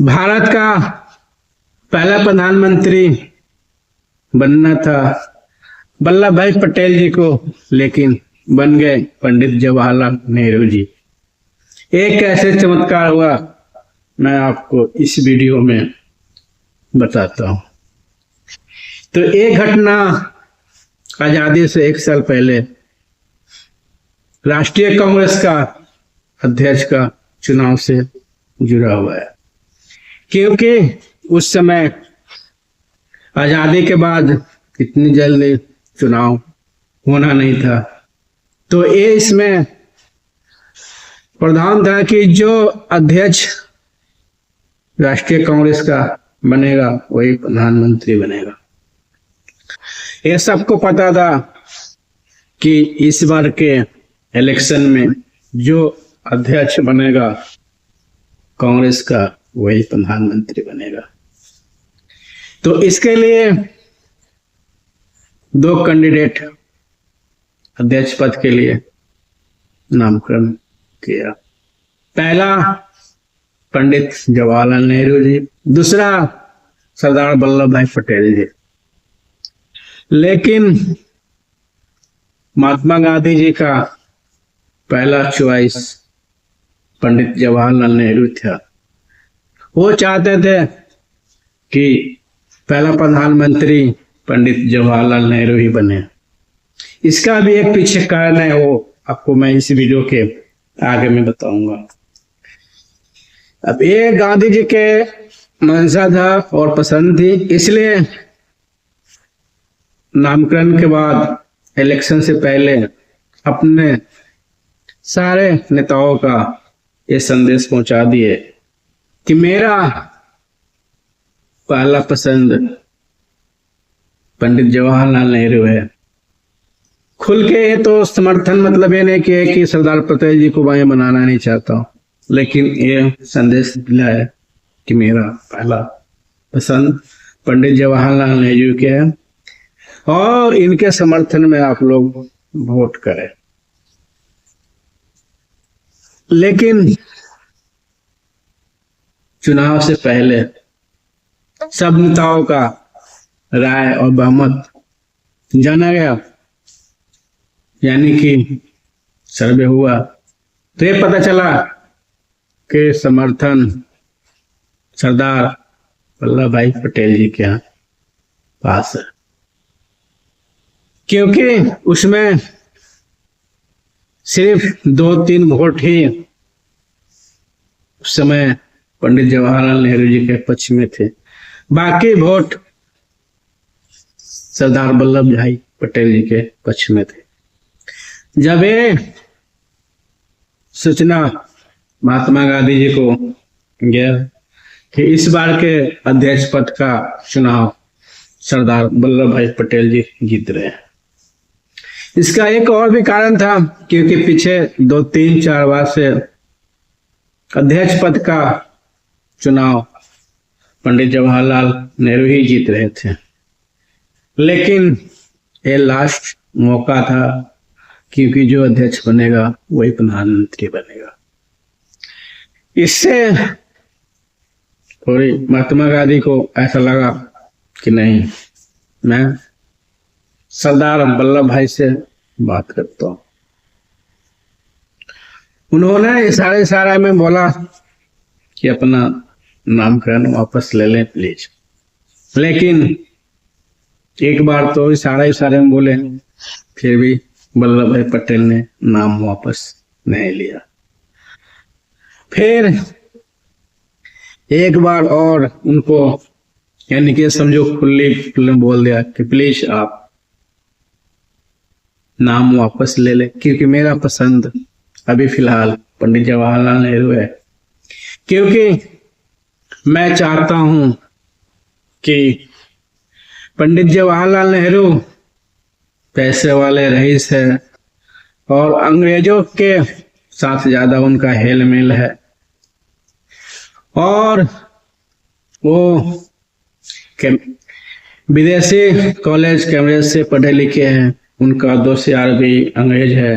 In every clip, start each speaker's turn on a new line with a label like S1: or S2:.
S1: भारत का पहला प्रधानमंत्री बनना था वल्लभ भाई पटेल जी को, लेकिन बन गए पंडित जवाहरलाल नेहरू जी। एक कैसे चमत्कार हुआ मैं आपको इस वीडियो में बताता हूं। तो एक घटना आजादी से 1 साल पहले राष्ट्रीय कांग्रेस का अध्यक्ष का चुनाव से जुड़ा हुआ है, क्योंकि उस समय आजादी के बाद इतनी जल्दी चुनाव होना नहीं था। तो ये इसमें प्रधान था कि जो अध्यक्ष राष्ट्रीय कांग्रेस का बनेगा वही प्रधानमंत्री बनेगा। ये सबको पता था कि इस बार के इलेक्शन में जो अध्यक्ष बनेगा कांग्रेस का वही प्रधानमंत्री बनेगा। तो इसके लिए 2 कैंडिडेट अध्यक्ष पद के लिए नामकरण किया। पहला पंडित जवाहरलाल नेहरू जी, दूसरा सरदार वल्लभ भाई पटेल जी। लेकिन महात्मा गांधी जी का पहला चॉइस पंडित जवाहरलाल नेहरू था। वो चाहते थे कि पहला प्रधानमंत्री पंडित जवाहरलाल नेहरू ही बने। इसका भी एक पीछे कारण है, वो आपको मैं इस वीडियो के आगे में बताऊंगा। अब ये गांधी जी के मंशा था और पसंद थी, इसलिए नामकरण के बाद इलेक्शन से पहले अपने सारे नेताओं का ये संदेश पहुंचा दिए कि मेरा पहला पसंद पंडित जवाहरलाल नेहरू है। खुल के ये तो समर्थन मतलब ये नहीं किया कि सरदार पटेल जी को मैं बनाना नहीं चाहता हूं, लेकिन ये संदेश दिया है कि मेरा पहला पसंद पंडित जवाहरलाल नेहरू के है और इनके समर्थन में आप लोग वोट करें। लेकिन चुनाव से पहले सब नेताओं का राय और बहुमत जाना गया, यानी कि सर्वे हुआ, तो ये पता चला कि समर्थन सरदार वल्लभ भाई पटेल जी के पास है, क्योंकि उसमें सिर्फ 2-3 वोट ही उस समय पंडित जवाहरलाल नेहरू जी के पक्ष में थे, बाकी वोट सरदार वल्लभ भाई पटेल जी के पक्ष में थे। जब ये सूचना महात्मा गांधी जी को गया कि इस बार के अध्यक्ष पद का चुनाव सरदार वल्लभ भाई पटेल जी जीत रहे हैं। इसका एक और भी कारण था, क्योंकि पीछे 2-3-4 बार से अध्यक्ष पद का चुनाव पंडित जवाहरलाल नेहरू ही जीत रहे थे। लेकिन ये लास्ट मौका था, क्योंकि जो अध्यक्ष बनेगा वही प्रधानमंत्री बनेगा। इससे थोड़ी महात्मा गांधी को ऐसा लगा कि नहीं, मैं सरदार वल्लभ भाई से बात करता हूं। उन्होंने इशारे में बोला कि अपना नामकरण वापस ले लें प्लीज। लेकिन एक बार तो इशारे में बोले, फिर भी वल्लभ भाई पटेल ने नाम वापस नहीं लिया। फिर एक बार और उनको यानी कि समझो खुले बोल दिया कि प्लीज आप नाम वापस ले ले, क्योंकि मेरा पसंद अभी फिलहाल पंडित जवाहरलाल नेहरू है। क्योंकि मैं चाहता हूं कि पंडित जवाहरलाल नेहरू पैसे वाले रईस है और अंग्रेजों के साथ ज्यादा उनका हेल मेल है, और वो विदेशी कॉलेज कैम्ब्रिज से पढ़े लिखे हैं, उनका दोस्त यार भी अंग्रेज है।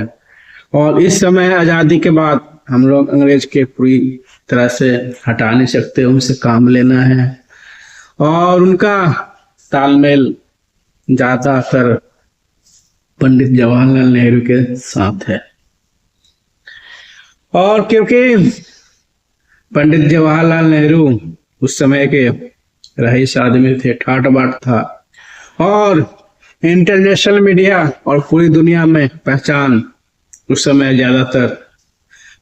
S1: और इस समय आजादी के बाद हम लोग अंग्रेज के पूरी तरह से हटा नहीं सकते, उनसे काम लेना है। और उनका तालमेल ज्यादातर पंडित जवाहरलाल नेहरू के साथ है। और क्योंकि पंडित जवाहरलाल नेहरू उस समय के रईस आदमी थे, ठाट बाट था, और इंटरनेशनल मीडिया और पूरी दुनिया में पहचान उस समय ज्यादातर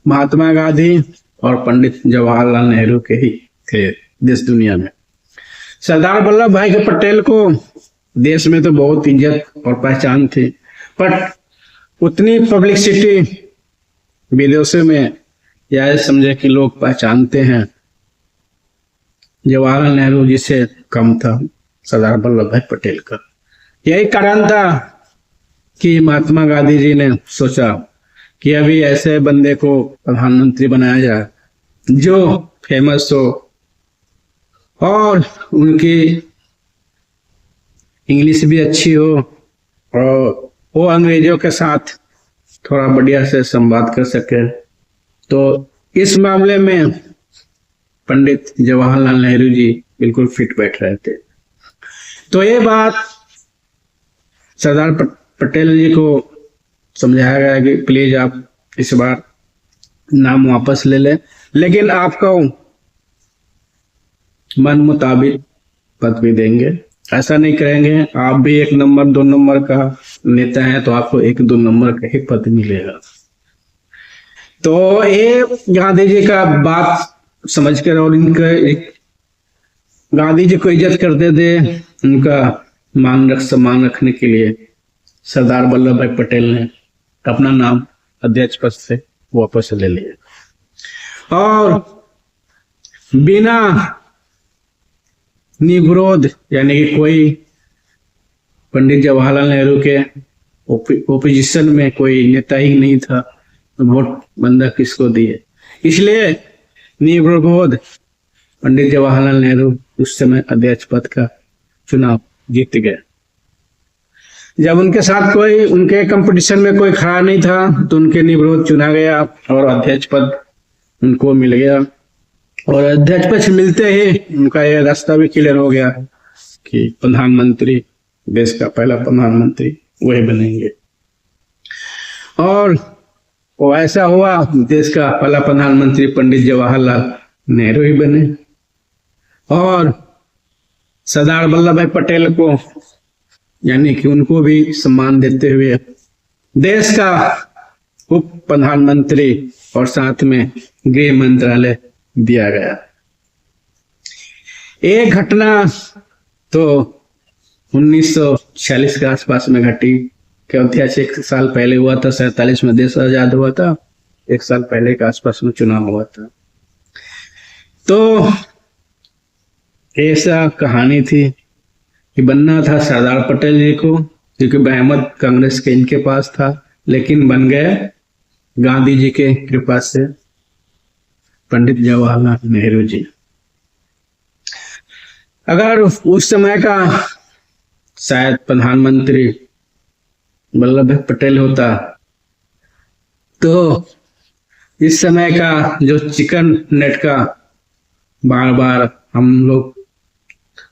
S1: महात्मा गांधी और पंडित जवाहरलाल नेहरू के ही थे देश दुनिया में। सरदार वल्लभ भाई के पटेल को देश में तो बहुत इज्जत और पहचान थी, बट उतनी पब्लिसिटी विदेशों में या समझे कि लोग पहचानते हैं जवाहरलाल नेहरू जी से कम था सरदार वल्लभ भाई पटेल का। यही कारण था कि महात्मा गांधी जी ने सोचा कि अभी ऐसे बंदे को प्रधानमंत्री बनाया जाए जो फेमस हो और उनकी इंग्लिश भी अच्छी हो और वो अंग्रेजों के साथ थोड़ा बढ़िया से संवाद कर सके। तो इस मामले में पंडित जवाहरलाल नेहरू जी बिल्कुल फिट बैठ रहे थे। तो ये बात सरदार पटेल जी को समझाया गया कि प्लीज आप इस बार नाम वापस ले लें, लेकिन आपको मन मुताबिक पद भी देंगे, ऐसा नहीं करेंगे आप भी 1 नंबर 2 नंबर का नेता है तो आपको 1-2 नंबर का ही पद मिलेगा। तो ये गांधी जी का बात समझकर और इनका गांधी जी को इज्जत करते थे, उनका सम्मान रखने के लिए सरदार वल्लभ भाई पटेल ने अपना नाम अध्यक्ष पद से वापस ले लिया और बिना निविरोध, यानी कि कोई पंडित जवाहरलाल नेहरू के ओपोजिशन में कोई नेता ही नहीं था तो वोट बंदा किसको दिए। इसलिए निर्विरोध पंडित जवाहरलाल नेहरू उस समय अध्यक्ष पद का चुनाव जीत गए। जब उनके साथ कोई उनके कंपटीशन में कोई खड़ा नहीं था तो उनके निर्विरोध चुना गया और अध्यक्ष पद उनको मिल गया। और अध्यक्ष पद मिलते ही उनका यह रास्ता भी क्लियर हो गया कि प्रधानमंत्री, देश का पहला प्रधानमंत्री वही बनेंगे। और वो ऐसा हुआ, देश का पहला प्रधानमंत्री पंडित जवाहरलाल नेहरू ही बने। और सरदार वल्लभ भाई पटेल को, यानी कि उनको भी सम्मान देते हुए देश का उप प्रधानमंत्री और साथ में गृह मंत्रालय दिया गया। एक घटना तो 1946 के आसपास में घटी। क्या से 1 साल पहले हुआ था, 47 में देश आजाद हुआ था, 1 साल पहले के आसपास में चुनाव हुआ था। तो ऐसा कहानी थी कि बनना था सरदार पटेल जी को, क्योंकि बहुमत कांग्रेस के इनके पास था, लेकिन बन गए गांधी जी के कृपा से पंडित जवाहरलाल नेहरू जी। अगर उस समय का शायद प्रधानमंत्री वल्लभ भाई पटेल होता तो इस समय का जो चिकन नेट का बार बार हम लोग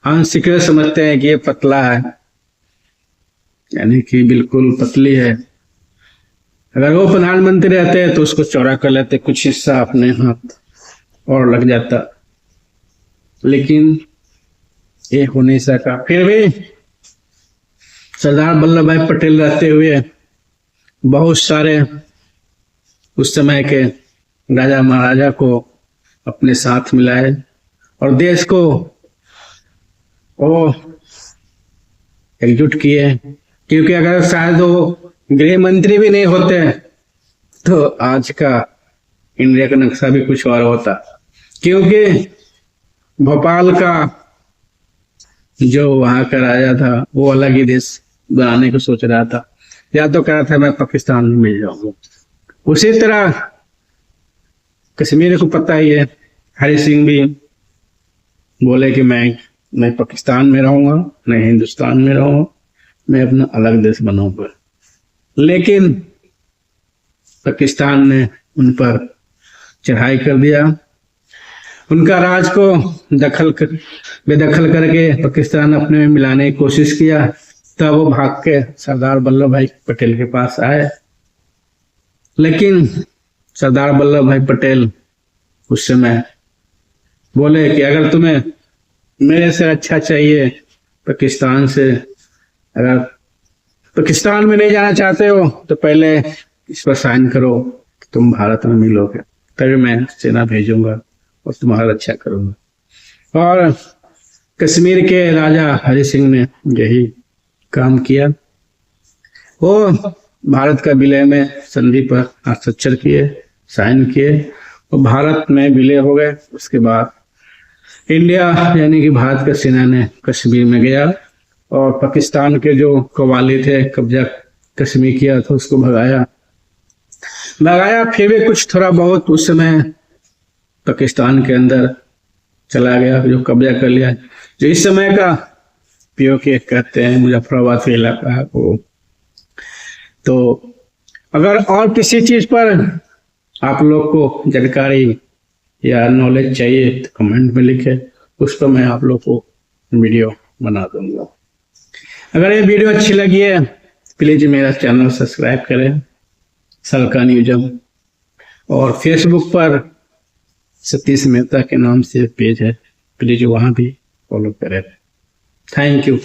S1: अनसिक्योर समझते हैं कि ये पतला है, यानी कि बिल्कुल पतली है, अगर वो प्रधानमंत्री रहते तो उसको चौड़ा कर लेते, कुछ हिस्सा अपने हाथ और लग जाता, लेकिन ये हो नहीं सका। फिर भी सरदार वल्लभ भाई पटेल रहते हुए बहुत सारे उस समय के राजा महाराजा को अपने साथ मिलाए और देश को वो एकजुट किए। क्योंकि अगर शायद वो गृह मंत्री भी नहीं होते तो आज का इंडिया का नक्शा भी कुछ और होता, क्योंकि भोपाल का जो वहां का राजा था वो अलग ही देश बनाने को सोच रहा था, या तो कह रहा था मैं पाकिस्तान में मिल जाऊंगा। उसी तरह कश्मीर को पता ही है, हरि सिंह भी बोले कि मैं पाकिस्तान में रहूंगा, मैं हिंदुस्तान में रहूंगा, मैं अपना अलग देश बनाऊंगा। लेकिन पाकिस्तान ने उन पर चढ़ाई कर दिया उनका राज को बेदखल करके पाकिस्तान अपने में मिलाने की कोशिश किया। तब वो भाग के सरदार वल्लभ भाई पटेल के पास आए, लेकिन सरदार वल्लभ भाई पटेल उस समय बोले कि अगर तुम्हें मेरे से अच्छा चाहिए पाकिस्तान से, अगर पाकिस्तान में नहीं जाना चाहते हो तो पहले इस पर साइन करो कि तुम भारत में मिलोगे, तभी मैं सेना भेजूंगा और तुम्हारा रक्षा करूंगा। और कश्मीर के राजा हरि सिंह ने यही काम किया। वो भारत का विलय में संधि पर हस्ताक्षर किए, साइन किए और भारत में विलय हो गए। उसके बाद इंडिया यानी कि भारत का सेना ने कश्मीर में गया और पाकिस्तान के जो कव्वाली थे, कब्जा कश्मीर किया था, उसको भगाया। फिर भी कुछ थोड़ा बहुत उस समय पाकिस्तान के अंदर चला गया, जो कब्जा कर लिया, जो इस समय का पीओके कहते हैं, मुजफ्फराबाद के इलाका को। तो अगर और किसी चीज पर आप लोग को जानकारी या नॉलेज चाहिए तो कमेंट में लिखें, उस पर मैं आप लोग को वीडियो बना दूंगा। अगर ये वीडियो अच्छी लगी है प्लीज मेरा चैनल सब्सक्राइब करें, सलका न्यूज़म, और फेसबुक पर सतीश मेहता के नाम से पेज है, प्लीज वहां भी फॉलो करें। Thank you.